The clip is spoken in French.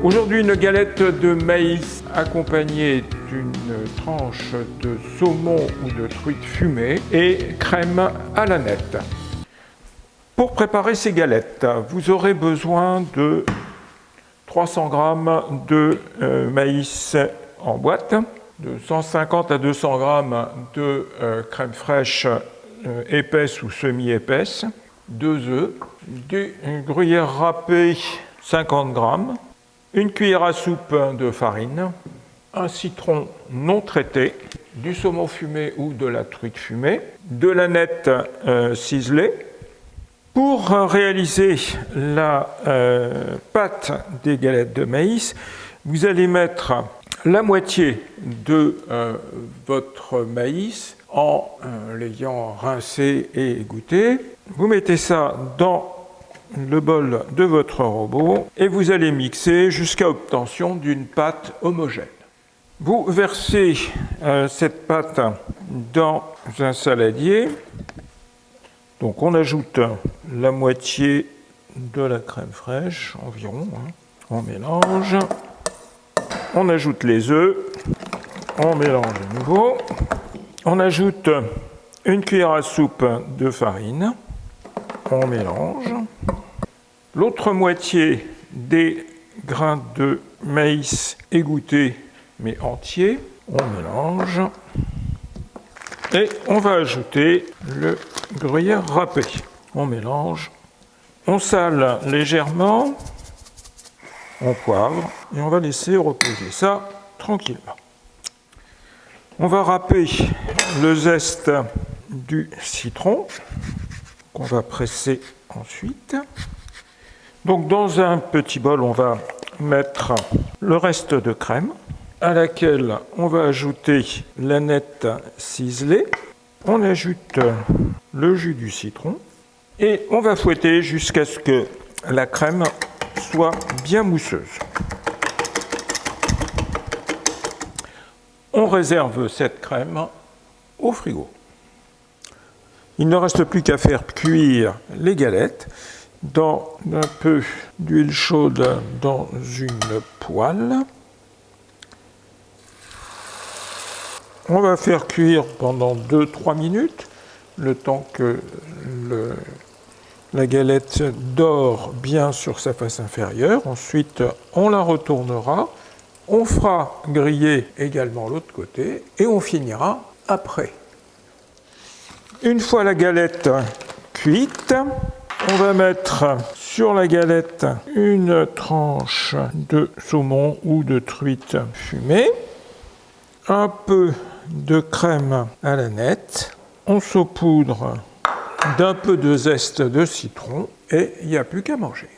Aujourd'hui, une galette de maïs accompagnée d'une tranche de saumon ou de truite fumée et crème à la nette. Pour préparer ces galettes, vous aurez besoin de 300 g de maïs en boîte, de 150 à 200 g de crème fraîche épaisse ou semi-épaisse, 2 œufs, du gruyère râpé 50 g, une cuillère à soupe de farine, un citron non traité, du saumon fumé ou de la truite fumée, de la nette ciselée. Pour réaliser la pâte des galettes de maïs, vous allez mettre la moitié de votre maïs en l'ayant rincé et égoutté. Vous mettez ça dans le bol de votre robot et vous allez mixer jusqu'à obtention d'une pâte homogène. Vous versez cette pâte dans un saladier. Donc on ajoute la moitié de la crème fraîche environ, on mélange, on ajoute les œufs, on mélange de nouveau, on ajoute une cuillère à soupe de farine, on mélange, l'autre moitié des grains de maïs égouttés mais entiers, on mélange. Et on va ajouter le gruyère râpé. On mélange, on sale légèrement, on poivre et on va laisser reposer ça tranquillement. On va râper le zeste du citron qu'on va presser ensuite. Donc dans un petit bol, on va mettre le reste de crème, à laquelle on va ajouter la nette ciselée, on ajoute le jus du citron et on va fouetter jusqu'à ce que la crème soit bien mousseuse. On réserve cette crème au frigo. Il ne reste plus qu'à faire cuire les galettes dans un peu d'huile chaude dans une poêle. On va faire cuire pendant 2-3 minutes, le temps que la galette dore bien sur sa face inférieure. Ensuite, on la retournera, on fera griller également l'autre côté et on finira après. Une fois la galette cuite, on va mettre sur la galette une tranche de saumon ou de truite fumée, un peu de crème à la nette, on saupoudre d'un peu de zeste de citron et il n'y a plus qu'à manger.